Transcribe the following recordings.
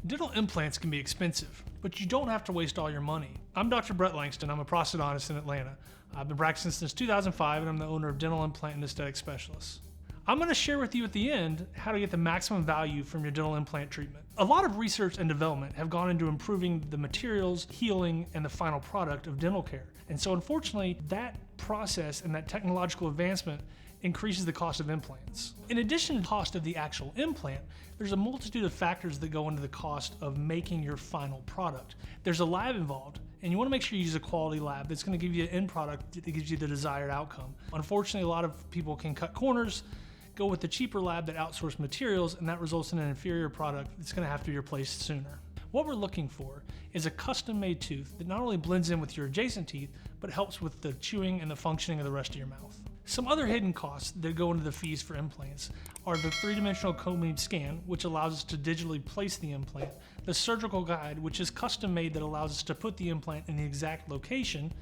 Dental implants can be expensive, but you don't have to waste all your money. I'm Dr. Brett Langston. I'm a prosthodontist in Atlanta. I've been practicing since 2005, and I'm the owner of Dental Implant and Aesthetic Specialists. I'm going to share with you at the end how to get the maximum value from your dental implant treatment. A lot of research and development have gone into improving the materials, healing, and the final product of dental care. And so unfortunately, that process and that technological advancement increases the cost of implants. In addition to the cost of the actual implant, there's a multitude of factors that go into the cost of making your final product. There's a lab involved, and you want to make sure you use a quality lab that's going to give you an end product that gives you the desired outcome. Unfortunately, a lot of people can cut corners, go with the cheaper lab that outsources materials, and that results in an inferior product that's going to have to be replaced sooner. What we're looking for is a custom-made tooth that not only blends in with your adjacent teeth, but helps with the chewing and the functioning of the rest of your mouth. Some other hidden costs that go into the fees for implants are the three-dimensional cone-beam scan, which allows us to digitally place the implant, the surgical guide, which is custom-made that allows us to put the implant in the exact location,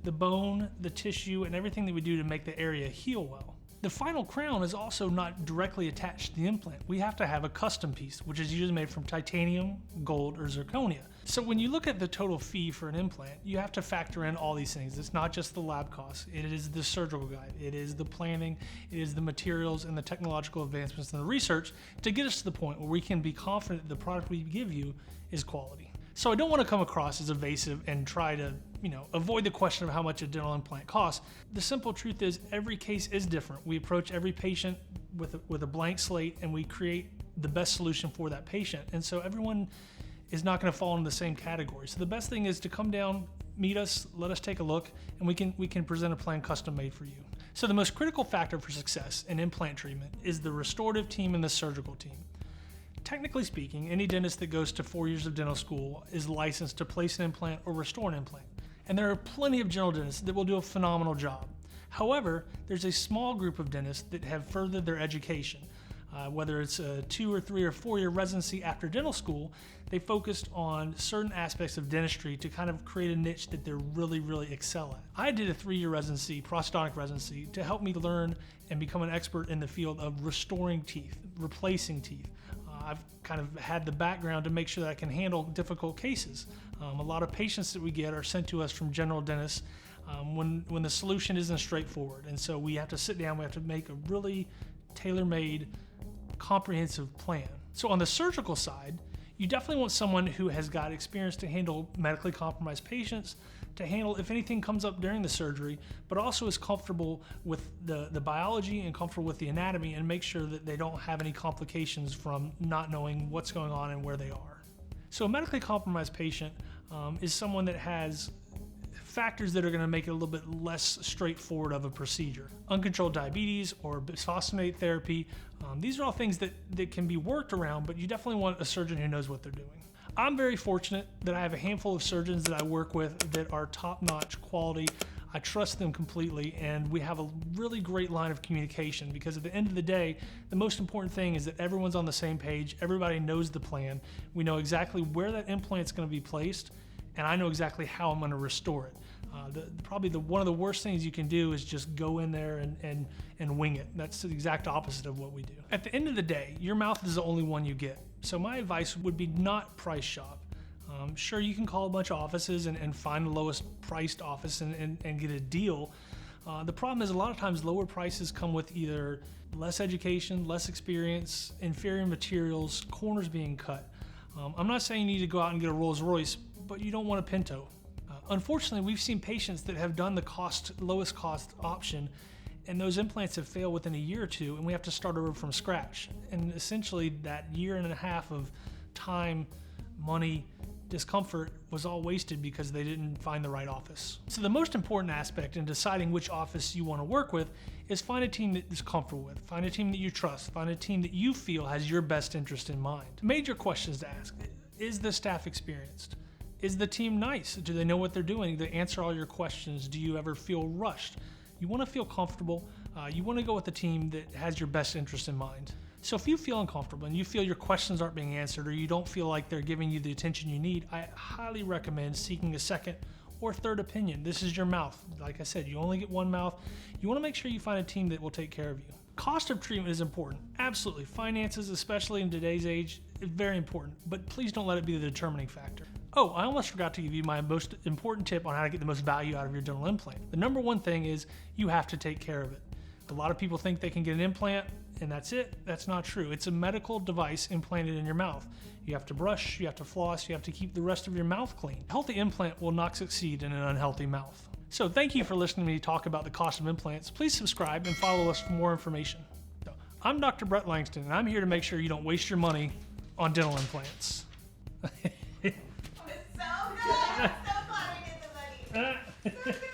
the bone, the tissue, and everything that we do to make the area heal well. The final crown is also not directly attached to the implant. We have to have a custom piece, which is usually made from titanium, gold, or zirconia. So when you look at the total fee for an implant, you have to factor in all these things. It's not just the lab costs. It is the surgical guide. It is the planning. It is the materials and the technological advancements and the research to get us to the point where we can be confident the product we give you is quality. So I don't want to come across as evasive and try to, avoid the question of how much a dental implant costs. The simple truth is every case is different. We approach every patient with a blank slate, and we create the best solution for that patient. And so everyone is not going to fall into the same category. So the best thing is to come down, meet us, let us take a look, and we can present a plan custom made for you. So the most critical factor for success in implant treatment is the restorative team and the surgical team. Technically speaking, any dentist that goes to 4 years of dental school is licensed to place an implant or restore an implant. And there are plenty of general dentists that will do a phenomenal job. However, there's a small group of dentists that have furthered their education. Whether it's a 2 or 3 or 4 year residency after dental school, they focused on certain aspects of dentistry to kind of create a niche that they're really excel at. I did a 3-year residency, prosthodontic residency, to help me learn and become an expert in the field of restoring teeth, replacing teeth. I've kind of had the background to make sure that I can handle difficult cases. A lot of patients that we get are sent to us from general dentists when the solution isn't straightforward. And so we have to sit down, we have to make a really tailor-made, comprehensive plan. So on the surgical side, you definitely want someone who has got experience to handle medically compromised patients, to handle if anything comes up during the surgery, but also is comfortable with the biology and comfortable with the anatomy, and make sure that they don't have any complications from not knowing what's going on and where they are. So a medically compromised patient is someone that has factors that are going to make it a little bit less straightforward of a procedure. Uncontrolled diabetes or bisphosphonate therapy, these are all things that can be worked around, but you definitely want a surgeon who knows what they're doing. I'm very fortunate that I have a handful of surgeons that I work with that are top-notch quality. I trust them completely, and we have a really great line of communication, because at the end of the day, the most important thing is that everyone's on the same page, everybody knows the plan, we know exactly where that implant's going to be placed, and I know exactly how I'm going to restore it. Probably one of the worst things you can do is just go in there and wing it. That's the exact opposite of what we do. At the end of the day, your mouth is the only one you get. So my advice would be not price shop. Sure, you can call a bunch of offices and find the lowest priced office and get a deal. The problem is a lot of times lower prices come with either less education, less experience, inferior materials, corners being cut. I'm not saying you need to go out and get a Rolls Royce, but you don't want a Pinto. Unfortunately, we've seen patients that have done the lowest cost option, and those implants have failed within a year or two, and we have to start over from scratch. And essentially that 1.5 years of time, money, discomfort was all wasted because they didn't find the right office. So the most important aspect in deciding which office you want to work with is find a team that is comfortable with, find a team that you trust, find a team that you feel has your best interest in mind. Major questions to ask: is the staff experienced? Is the team nice? Do they know what they're doing? Do they answer all your questions? Do you ever feel rushed? You want to feel comfortable. You want to go with a team that has your best interest in mind. So if you feel uncomfortable and you feel your questions aren't being answered, or you don't feel like they're giving you the attention you need, I highly recommend seeking a second or third opinion. This is your mouth. Like I said, you only get one mouth. You want to make sure you find a team that will take care of you. Cost of treatment is important. Absolutely. Finances, especially in today's age, very important, but please don't let it be the determining factor. Oh, I almost forgot to give you my most important tip on how to get the most value out of your dental implant. The number one thing is you have to take care of it. A lot of people think they can get an implant and that's it. That's not true. It's a medical device implanted in your mouth. You have to brush, you have to floss, you have to keep the rest of your mouth clean. A healthy implant will not succeed in an unhealthy mouth. So thank you for listening to me talk about the cost of implants. Please subscribe and follow us for more information. So, I'm Dr. Brett Langston, and I'm here to make sure you don't waste your money on dental implants. It's so good. I'm so glad I did the money. So good.